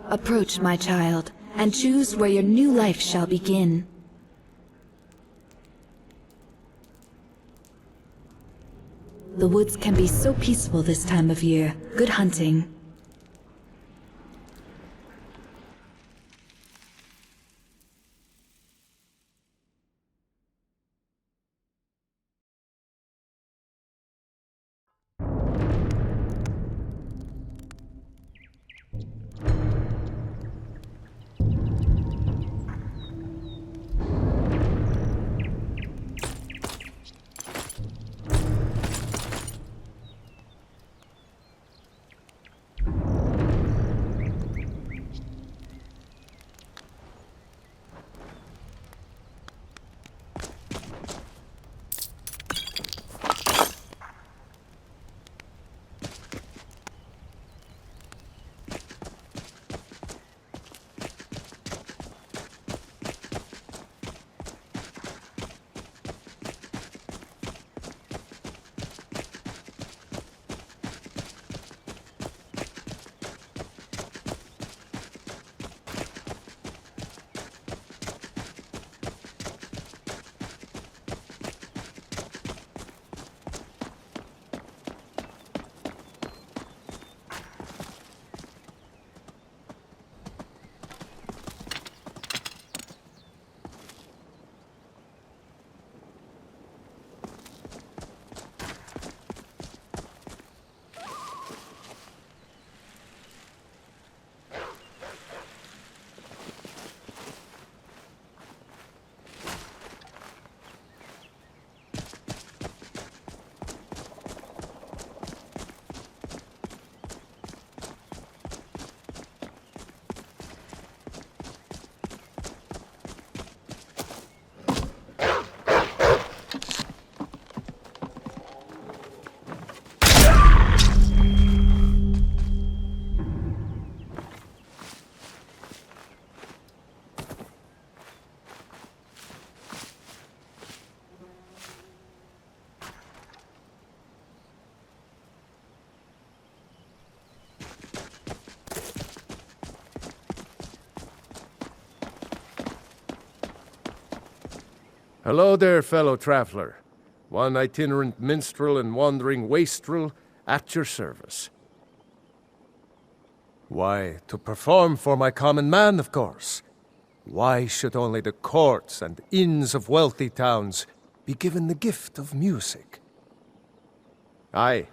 Approach, my child, and choose where your new life shall begin. The woods can be so peaceful this time of year. Good hunting. Hello there, fellow traveler. One itinerant minstrel and wandering wastrel at your service. Why, to perform for my common man, of course. Why should only the courts and inns of wealthy towns be given the gift of music? Aye.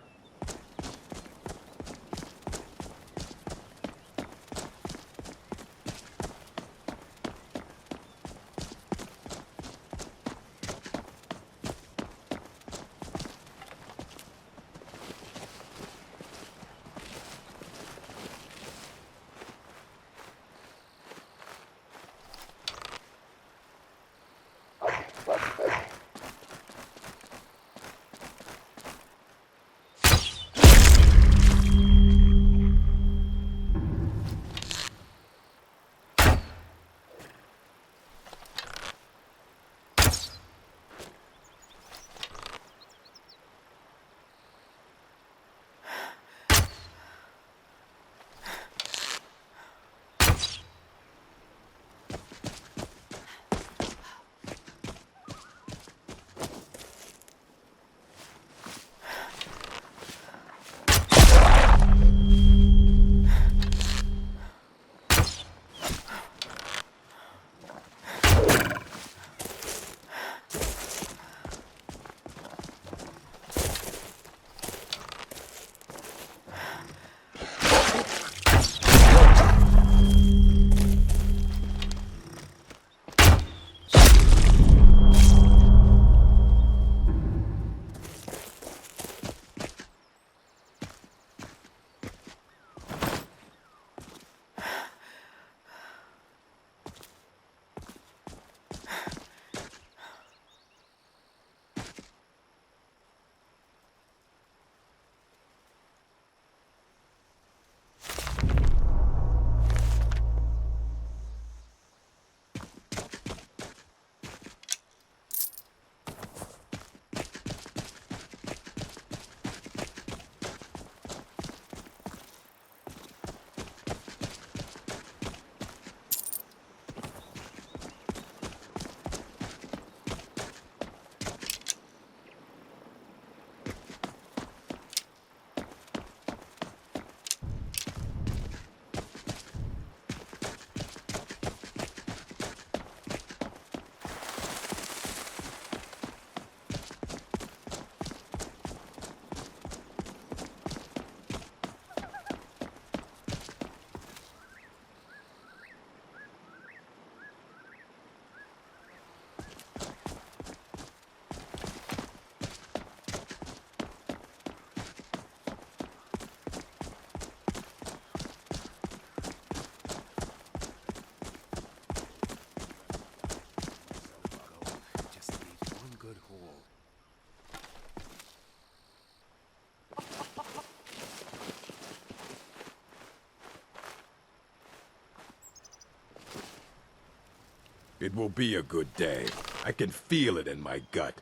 It will be a good day. I can feel it in my gut.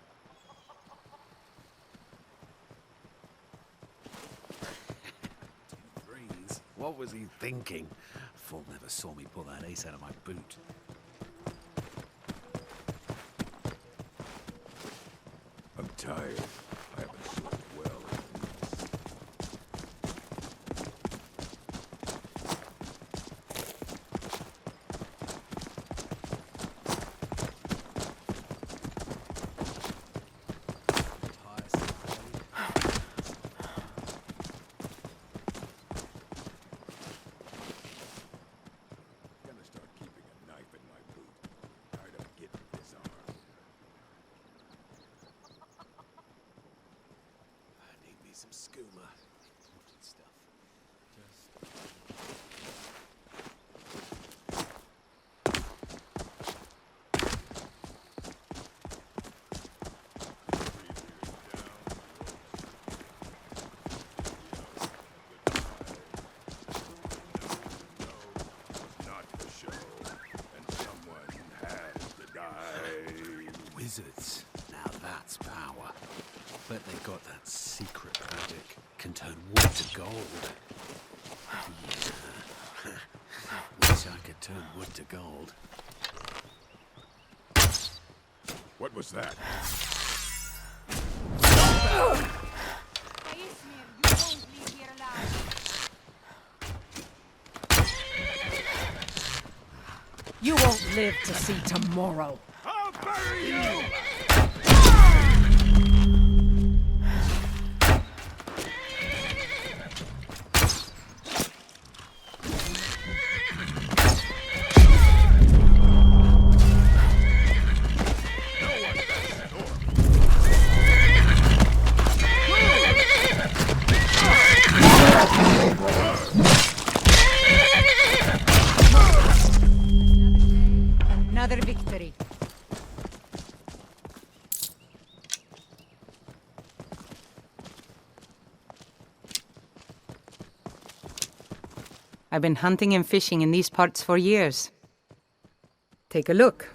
Freeze. What was he thinking? Fool never saw me pull that ace out of my boot. I'm tired. I haven't slept well. Gonna start keeping a knife in my boot. Tired of getting disarmed. I need me some skooma. Important stuff. Not the show. And someone has to die. Wizards. Now that's power. Bet they got that secret magic. Can turn wood to gold. Yeah. Wish I could turn wood to gold. What was that? Ismir, you won't leave here alive. You won't live to see tomorrow. I'll bury you! Another victory. I've been hunting and fishing in these parts for years. Take a look.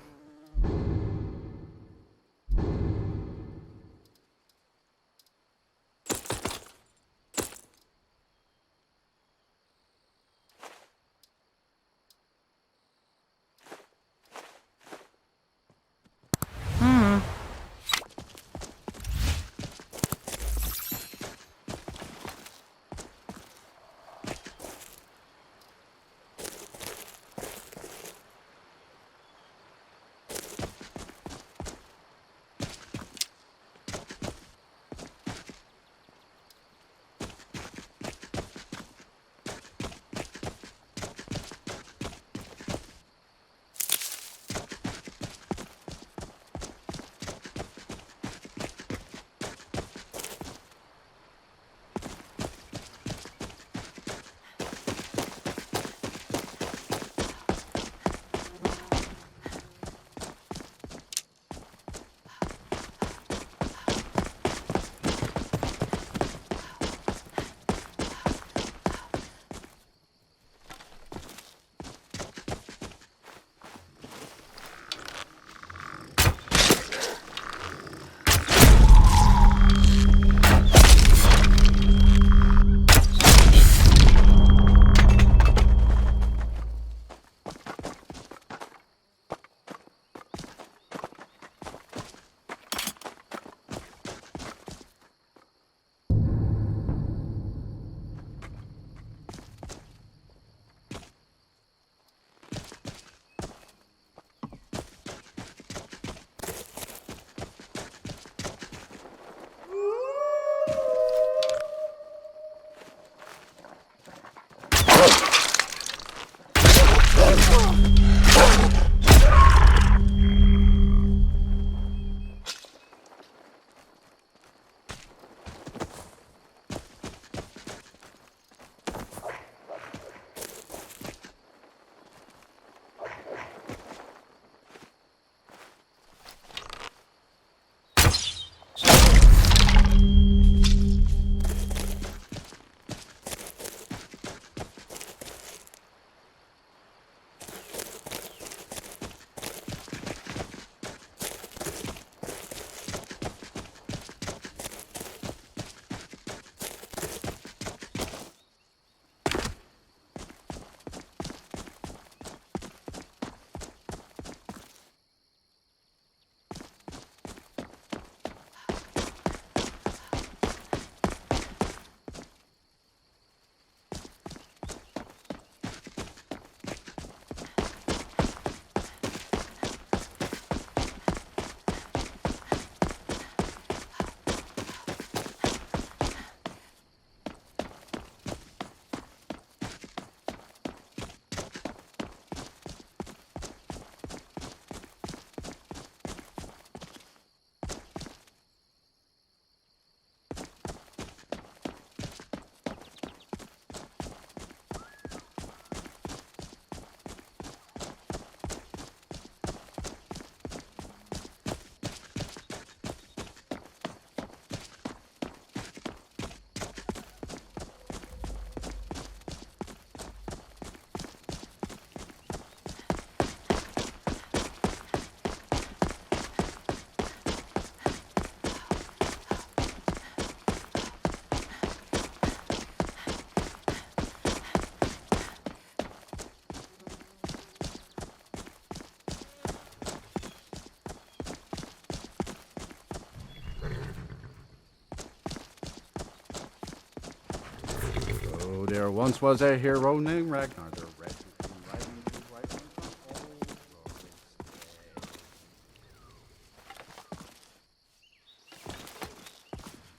there once was a hero named Ragnar the Red who came riding to White Run from old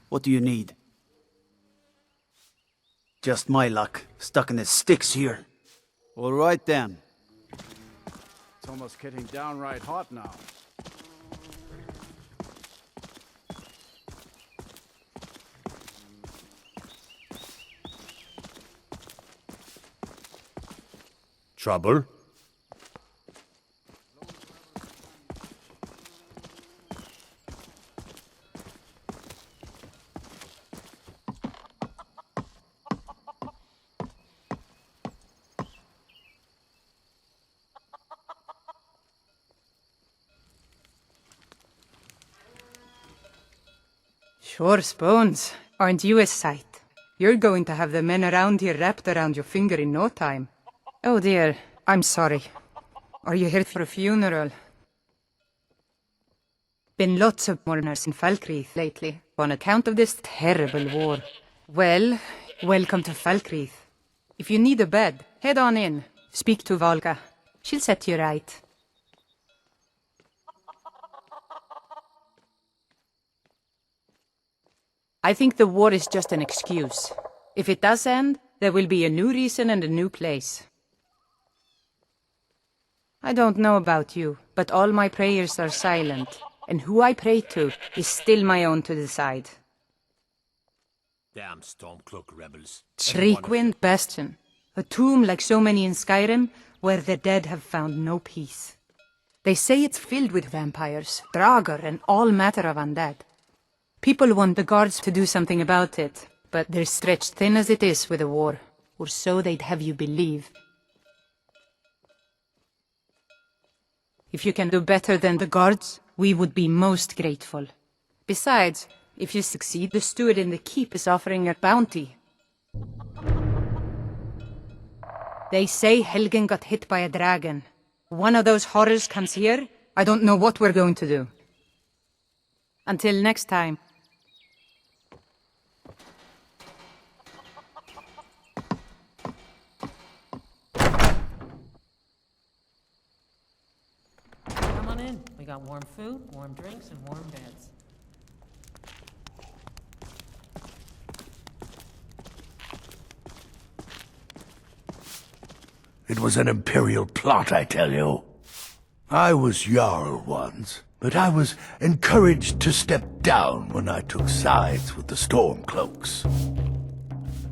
What do you need? Just my luck, stuck in the sticks here. All right then. It's almost getting downright hot now. Trouble? Sure, Spoons. Aren't you a sight? You're going to have the men around here wrapped around your finger in no time. Oh dear, I'm sorry. Are you here for a funeral? Been lots of mourners in Falkreath lately, on account of this terrible war. Well, welcome to Falkreath. If you need a bed, head on in. Speak to Volga. She'll set you right. I think the war is just an excuse. If it does end, there will be a new reason and a new place. I don't know about you, but all my prayers are silent, and who I pray to is still my own to decide. Damn Stormcloak rebels. Reekwind Bastion, a tomb like so many in Skyrim, where the dead have found no peace. They say it's filled with vampires, draugr, and all matter of undead. People want the guards to do something about it, but they're stretched thin as it is with the war, or so they'd have you believe. If you can do better than the guards, we would be most grateful. Besides, if you succeed, the steward in the keep is offering a bounty. They say Helgen got hit by a dragon. One of those horrors comes here, I don't know what we're going to do. Until next time. Come on in. We got warm food, warm drinks, and warm beds. It was an imperial plot, I tell you. I was Jarl once, but I was encouraged to step down when I took sides with the Stormcloaks.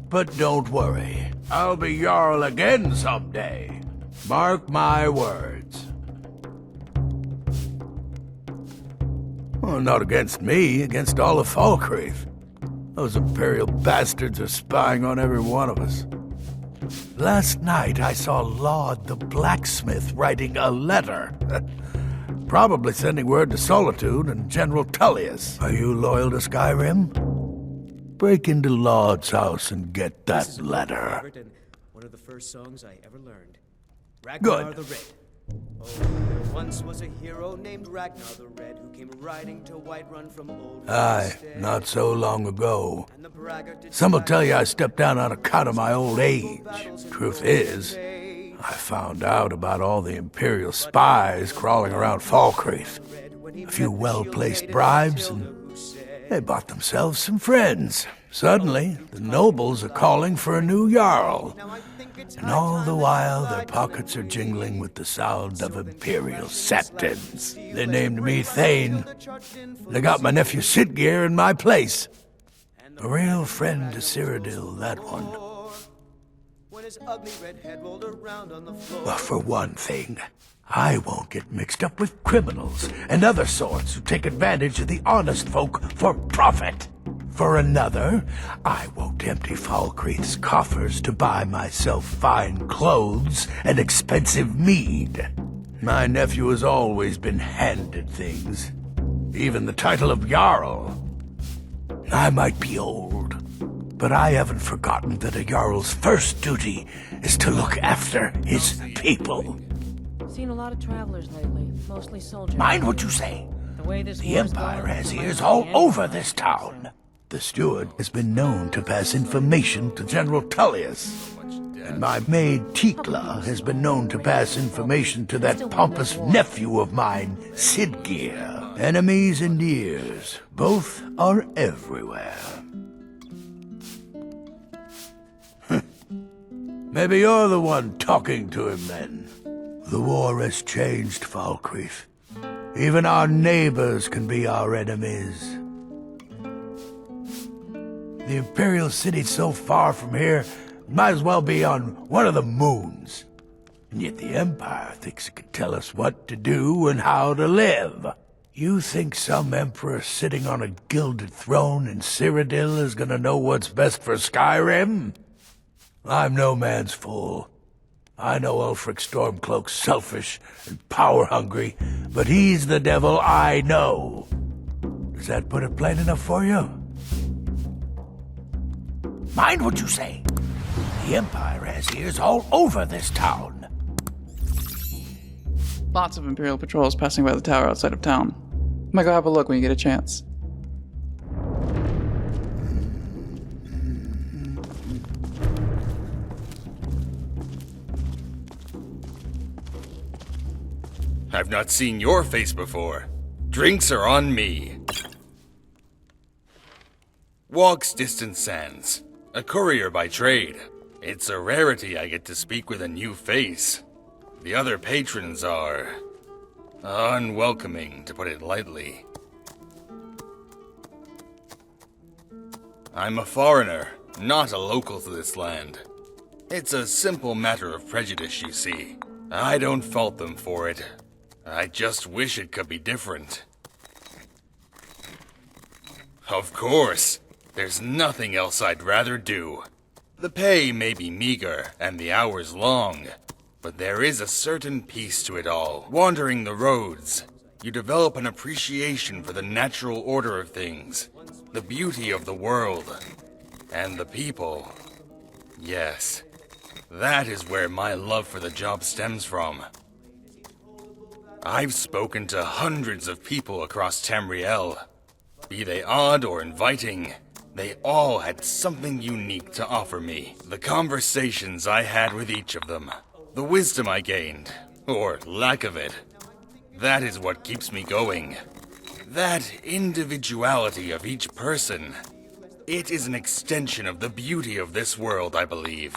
But don't worry, I'll be Jarl again someday. Mark my words. Well, not against me, against all of Falkreath. Those imperial bastards are spying on every one of us. Last night I saw Laud the blacksmith writing a letter. Probably sending word to Solitude and General Tullius. Are you loyal to Skyrim? Break into Laud's house and get that letter. One of the first songs I ever learned. Good. Ragnar the Red. Oh, there once was a hero named Ragnar the Red who came riding to Whiterun from old. Aye, not so long ago. Some will tell you I stepped down on account of my old age. Truth is, I found out about all the Imperial spies crawling around Falkreath. A few well-placed bribes, and they bought themselves some friends. Suddenly, the nobles are calling for a new Jarl. And all the while, their pockets are jingling with the sound of Imperial septons. They named me Thane. They got my nephew Sitgeir in my place. A real friend to Cyrodiil, that one. Well, for one thing, I won't get mixed up with criminals and other sorts who take advantage of the honest folk for profit. For another, I won't empty Falkreath's coffers to buy myself fine clothes and expensive mead. My nephew has always been handed things, even the title of Jarl. I might be old, but I haven't forgotten that a Jarl's first duty is to look after his people. Seen a lot of travelers lately, mostly soldiers. Mind what you say. The way this The war's Empire going, has it might ears be all the end over of this it, town. so The steward has been known to pass information to General Tullius. And my maid Tikla has been known to pass information to that pompous nephew of mine, Sidgeir. Enemies and ears, both are everywhere. Maybe you're the one talking to him then. The war has changed, Falkreath. Even our neighbors can be our enemies. The Imperial City's so far from here, might as well be on one of the moons. And yet the Empire thinks it can tell us what to do and how to live. You think some emperor sitting on a gilded throne in Cyrodiil is gonna know what's best for Skyrim? I'm no man's fool. I know Ulfric Stormcloak's selfish and power-hungry, but he's the devil I know. Does that put it plain enough for you? Mind what you say. The Empire has ears all over this town. Lots of Imperial patrols passing by the tower outside of town. Might go have a look when you get a chance. I've not seen your face before. Drinks are on me. Walks distant sands. A courier by trade. It's a rarity I get to speak with a new face. The other patrons are unwelcoming, to put it lightly. I'm a foreigner, not a local to this land. It's a simple matter of prejudice, you see. I don't fault them for it. I just wish it could be different. Of course, there's nothing else I'd rather do. The pay may be meager and the hours long, but there is a certain peace to it all. Wandering the roads, you develop an appreciation for the natural order of things, the beauty of the world, and the people. Yes, that is where my love for the job stems from. I've spoken to hundreds of people across Tamriel. Be they odd or inviting, they all had something unique to offer me. The conversations I had with each of them, the wisdom I gained, or lack of it, that is what keeps me going. That individuality of each person, it is an extension of the beauty of this world, I believe.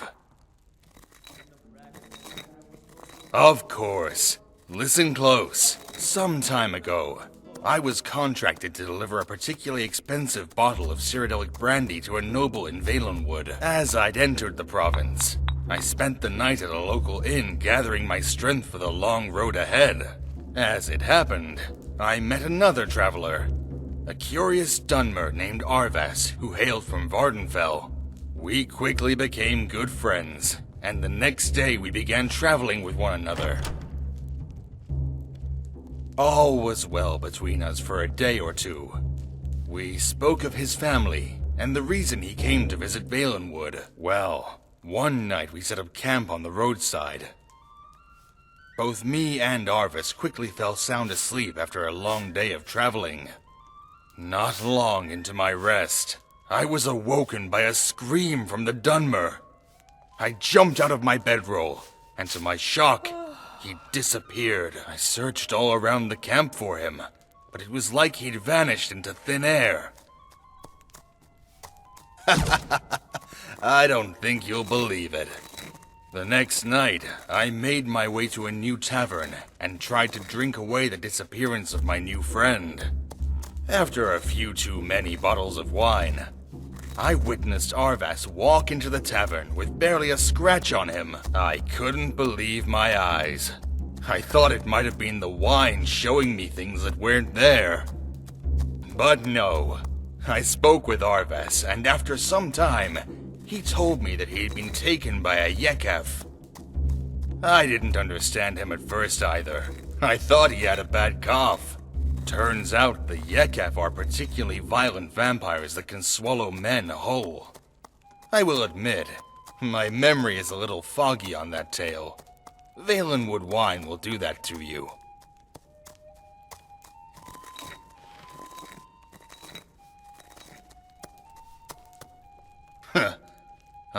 Of course. Listen close. Some time ago, I was contracted to deliver a particularly expensive bottle of Cyrodiilic brandy to a noble in Valenwood. As I'd entered the province, I spent the night at a local inn gathering my strength for the long road ahead. As it happened, I met another traveler, a curious Dunmer named Arvas who hailed from Vardenfell. We quickly became good friends, and the next day we began traveling with one another. All was well between us for a day or two. We spoke of his family, and the reason he came to visit Valenwood. Well, one night we set up camp on the roadside. Both me and Arvis quickly fell sound asleep after a long day of traveling. Not long into my rest, I was awoken by a scream from the Dunmer. I jumped out of my bedroll, and to my shock, he disappeared. I searched all around the camp for him, but it was like he'd vanished into thin air. I don't think you'll believe it. The next night, I made my way to a new tavern and tried to drink away the disappearance of my new friend. After a few too many bottles of wine, I witnessed Arvas walk into the tavern with barely a scratch on him. I couldn't believe my eyes. I thought it might have been the wine showing me things that weren't there. But no. I spoke with Arvas, and after some time, he told me that he had been taken by a Yekef. I didn't understand him at first either. I thought he had a bad cough. Turns out the Yekef are particularly violent vampires that can swallow men whole. I will admit, my memory is a little foggy on that tale. Valenwood wine will do that to you.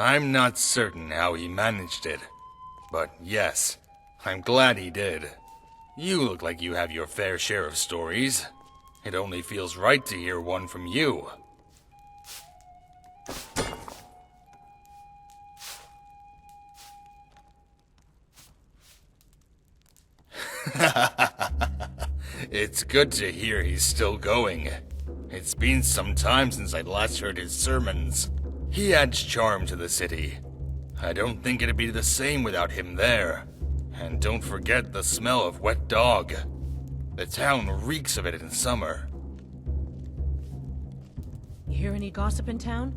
I'm not certain how he managed it. But yes, I'm glad he did. You look like you have your fair share of stories. It only feels right to hear one from you. It's good to hear he's still going. It's been some time since I last heard his sermons. He adds charm to the city. I don't think it'd be the same without him there. And don't forget the smell of wet dog. The town reeks of it in summer. You hear any gossip in town?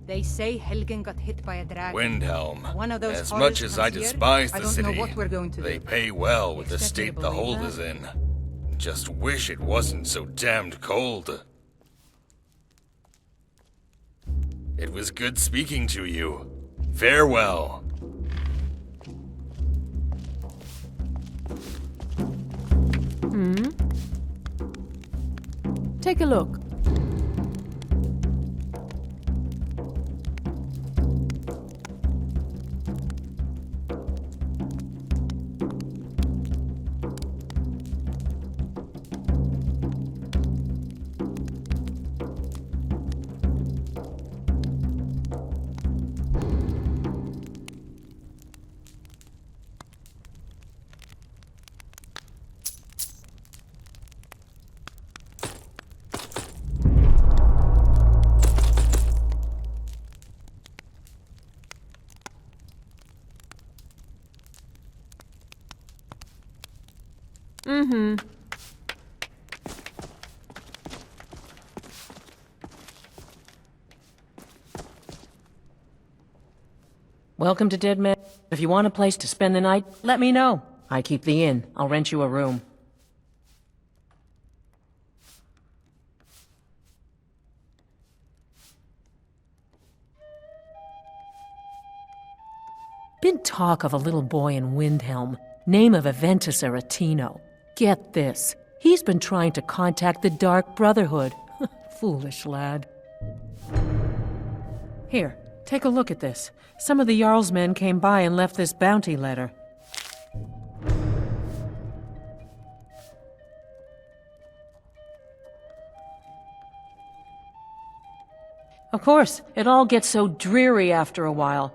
They say Helgen got hit by a dragon. Windhelm. One of those As horrors much as I comes here, despise I the don't know city, what we're going to they do. pay well with the Expect you to state the believe hold that? is in. Just wish it wasn't so damned cold. It was good speaking to you. Farewell. Take a look. Welcome to Dead Man. If you want a place to spend the night, let me know. I keep the inn. I'll rent you a room. Been talk of a little boy in Windhelm, name of Aventus Aretino. Get this, he's been trying to contact the Dark Brotherhood. Foolish lad. Here, take a look at this. Some of the Jarl's men came by and left this bounty letter. Of course, it all gets so dreary after a while.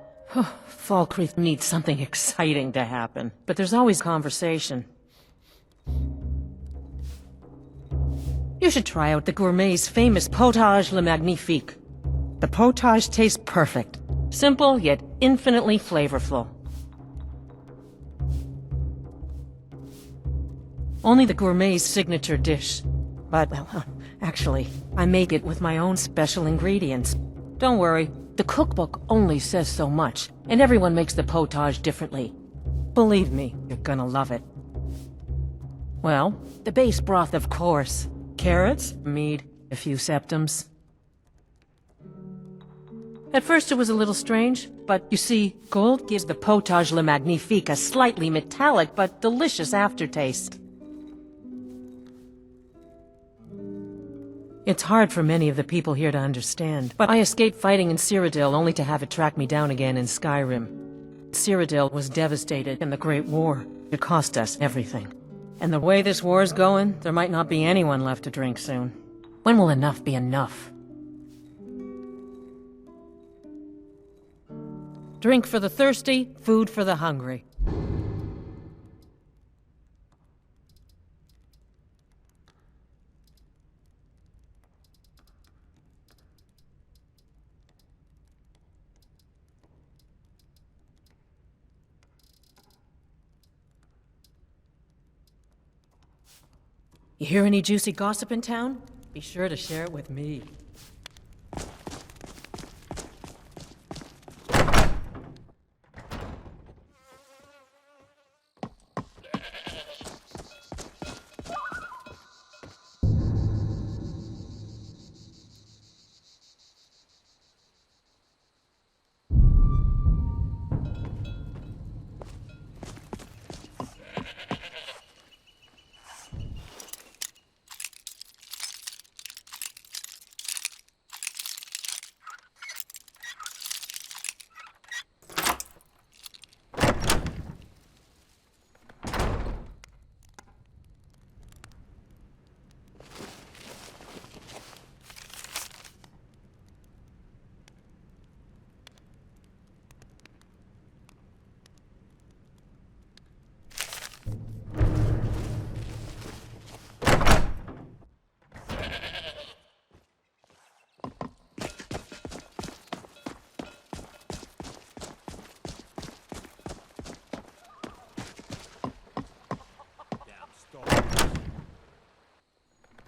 Falkreath needs something exciting to happen, but there's always conversation. You should try out the gourmet's famous potage le magnifique. The potage tastes perfect. Simple, yet infinitely flavorful. Only the gourmet's signature dish. But, well, actually, I make it with my own special ingredients. Don't worry, the cookbook only says so much, and everyone makes the potage differently. Believe me, you're gonna love it. Well, the base broth, of course. Carrots, mead, a few septums. At first it was a little strange, but you see, gold gives the potage le magnifique a slightly metallic but delicious aftertaste. It's hard for many of the people here to understand, but I escaped fighting in Cyrodiil only to have it track me down again in Skyrim. Cyrodiil was devastated in the Great War. It cost us everything. And the way this war's going, there might not be anyone left to drink soon. When will enough be enough? Drink for the thirsty, food for the hungry. You hear any juicy gossip in town? Be sure to share it with me.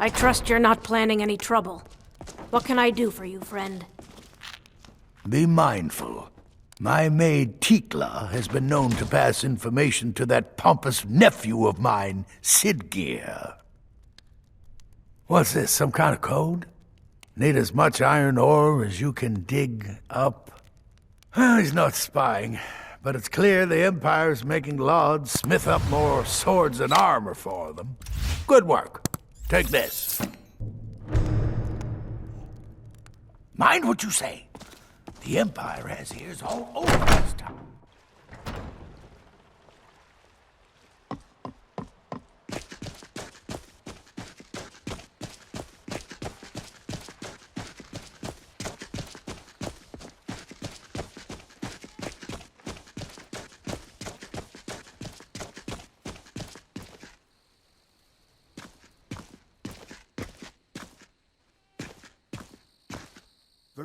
I trust you're not planning any trouble. What can I do for you, friend? Be mindful. My maid Tikla has been known to pass information to that pompous nephew of mine, Sidgear. What's this, some kind of code? Need as much iron ore as you can dig up? Well, he's not spying, but it's clear the Empire's making Lauds smith up more swords and armor for them. Good work. Take this. Mind what you say. The Empire has ears all over this town.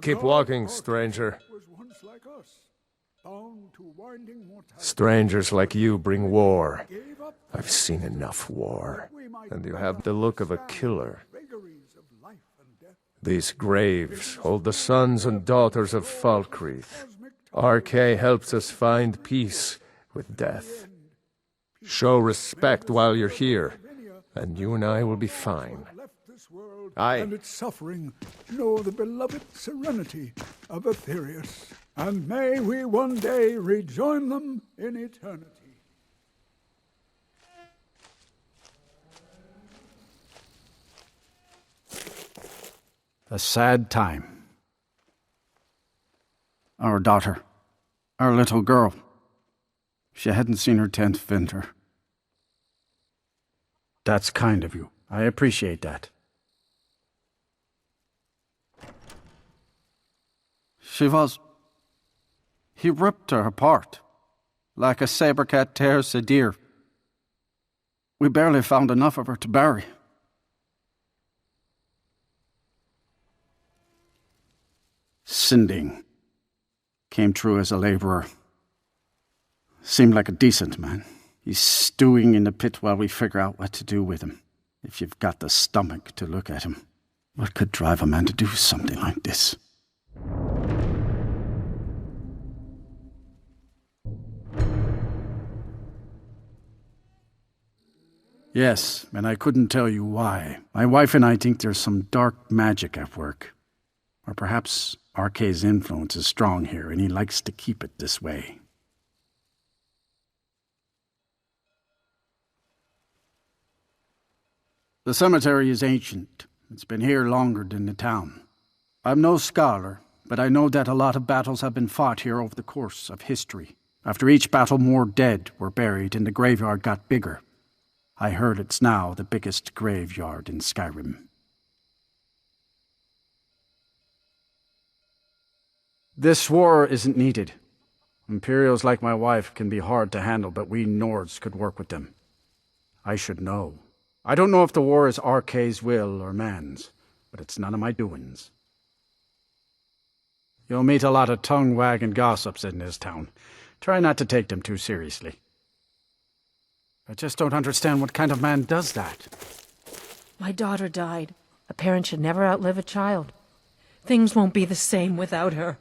Keep walking, stranger. Strangers like you bring war. I've seen enough war, and you have the look of a killer. These graves hold the sons and daughters of Falkreath. RK helps us find peace with death. Show respect while you're here, and you and I will be fine. Aye. And its suffering know the beloved serenity of Aetherius, and may we one day rejoin them in eternity. A sad time. Our daughter, our little girl, she hadn't seen her 10th winter. That's kind of you. I appreciate that. He ripped her apart, like a saber cat tears a deer. We barely found enough of her to bury. Sinding came through as a laborer. Seemed like a decent man. He's stewing in the pit while we figure out what to do with him. If you've got the stomach to look at him, what could drive a man to do something like this? Yes, and I couldn't tell you why. My wife and I think there's some dark magic at work. Or perhaps RK's influence is strong here, and he likes to keep it this way. The cemetery is ancient. It's been here longer than the town. I'm no scholar, but I know that a lot of battles have been fought here over the course of history. After each battle, more dead were buried, and the graveyard got bigger. I heard it's now the biggest graveyard in Skyrim. This war isn't needed. Imperials like my wife can be hard to handle, but we Nords could work with them. I should know. I don't know if the war is RK's will or man's, but it's none of my doings. You'll meet a lot of tongue-wagging gossips in this town. Try not to take them too seriously. I just don't understand what kind of man does that. My daughter died. A parent should never outlive a child. Things won't be the same without her.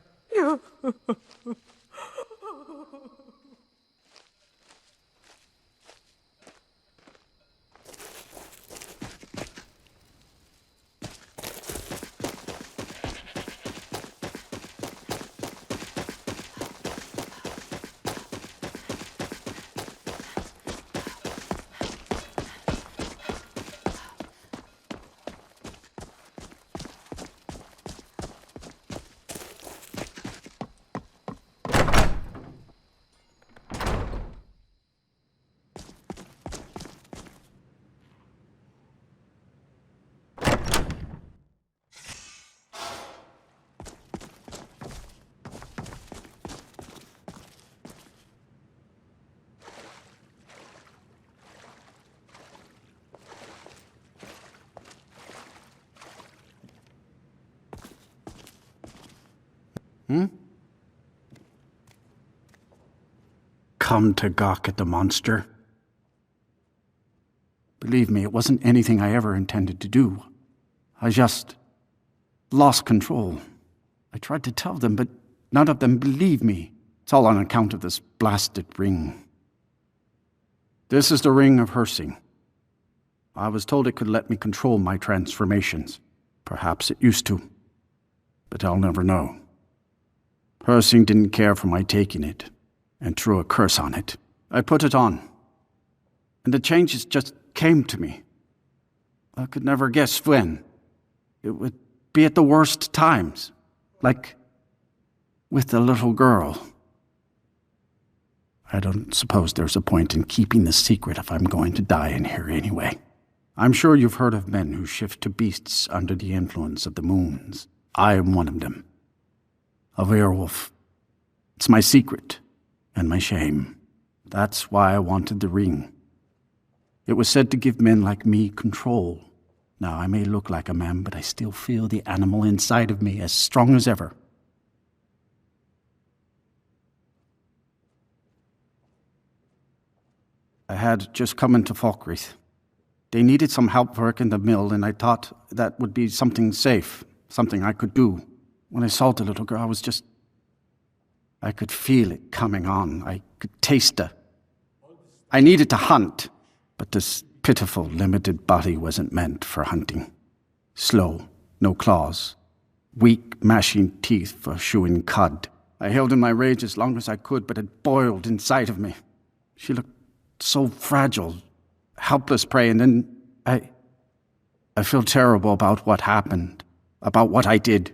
Come to gawk at the monster? Believe me, it wasn't anything I ever intended to do. I just lost control. I tried to tell them, but none of them believed me. It's all on account of this blasted ring. This is the ring of Hersing. I was told it could let me control my transformations. Perhaps it used to, but I'll never know. Hersing didn't care for my taking it, and threw a curse on it. I put it on, and the changes just came to me. I could never guess when. It would be at the worst times, like with the little girl. I don't suppose there's a point in keeping the secret if I'm going to die in here anyway. I'm sure you've heard of men who shift to beasts under the influence of the moons. I am one of them. A werewolf. It's my secret and my shame. That's why I wanted the ring. It was said to give men like me control. Now, I may look like a man, but I still feel the animal inside of me as strong as ever. I had just come into Falkreath. They needed some help working the mill, and I thought that would be something safe, something I could do. When I saw the little girl, I could feel it coming on. I could taste her. I needed to hunt, but this pitiful, limited body wasn't meant for hunting. Slow, no claws, weak, mashing teeth for chewing cud. I held in my rage as long as I could, but it boiled inside of me. She looked so fragile, helpless prey, and then I feel terrible about what happened, about what I did.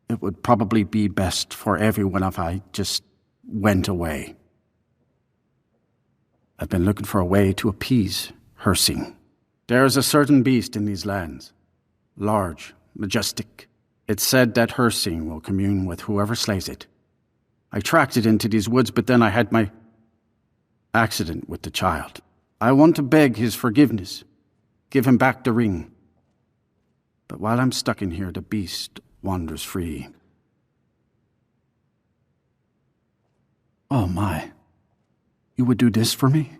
It would probably be best for everyone if I just went away. I've been looking for a way to appease Hersing. There is a certain beast in these lands, large, majestic. It's said that Hersing will commune with whoever slays it. I tracked it into these woods, but then I had my accident with the child. I want to beg his forgiveness, give him back the ring. But while I'm stuck in here, the beast wanders free. Oh my. You would do this for me?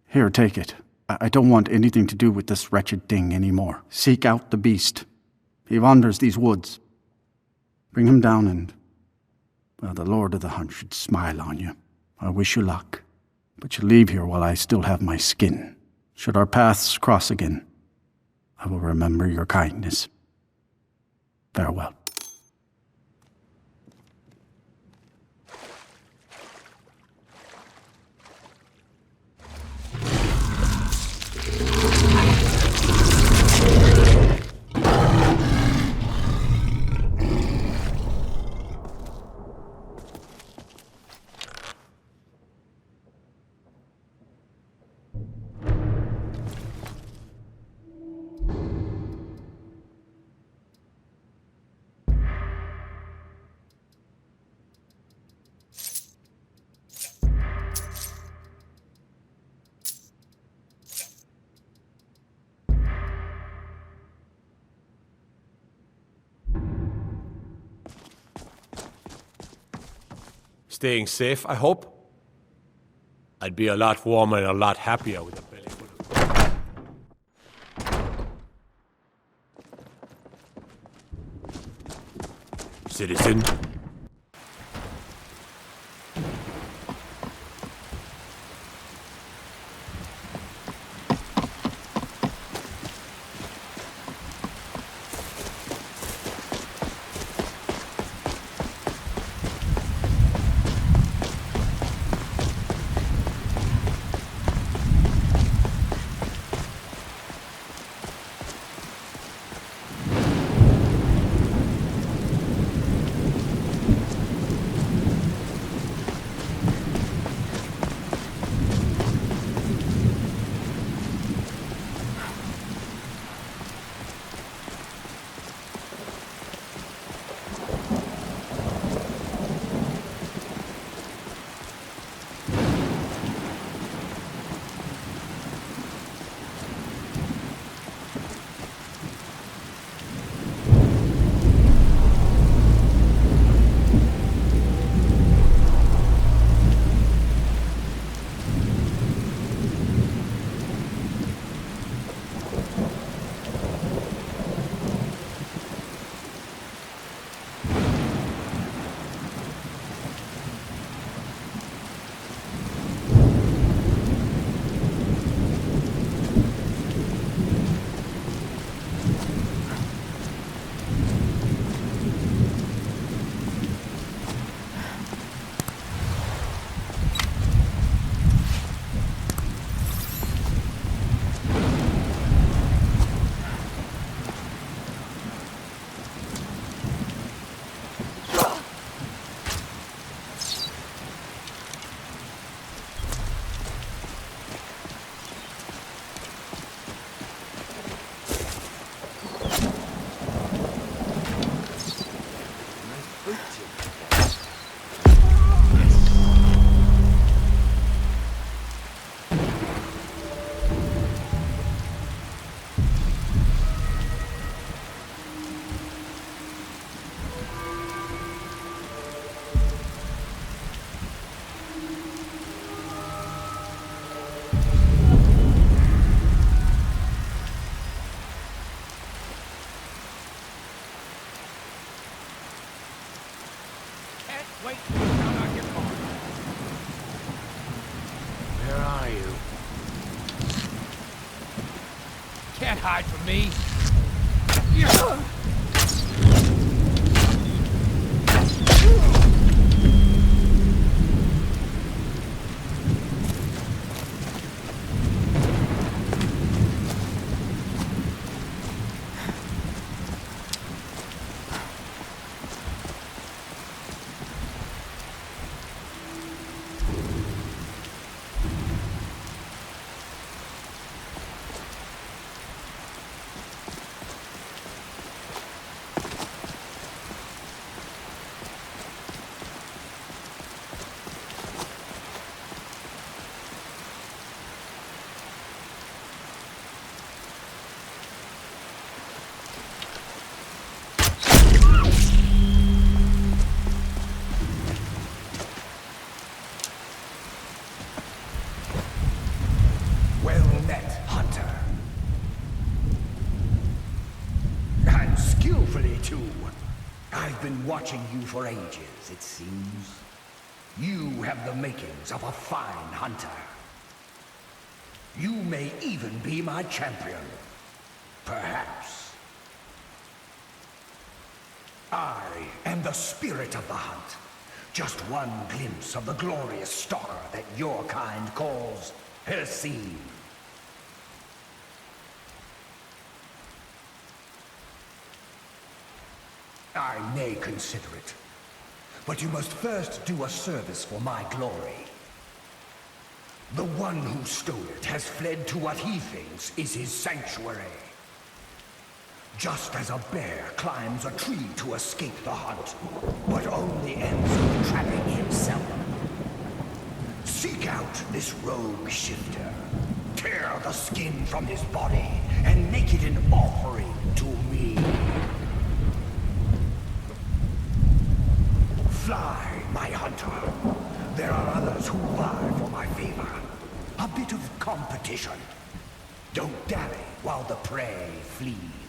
Here, take it. I don't want anything to do with this wretched thing anymore. Seek out the beast. He wanders these woods. Bring him down and, well, the Lord of the Hunt should smile on you. I wish you luck. But you leave here while I still have my skin. Should our paths cross again, I will remember your kindness. Farewell. Staying safe, I hope? I'd be a lot warmer and a lot happier with a belly full of... Citizen? hide from me? I've been watching you for ages, it seems. You have the makings of a fine hunter. You may even be my champion. Perhaps. I am the spirit of the hunt. Just one glimpse of the glorious stalker that your kind calls Hercene. I may consider it, but you must first do a service for my glory. The one who stole it has fled to what he thinks is his sanctuary. Just as a bear climbs a tree to escape the hunt, but only ends up trapping himself. Seek out this rogue shifter, tear the skin from his body, and make it an offering to me. Fly, my hunter. There are others who vie for my favor. A bit of competition. Don't dally while the prey flees.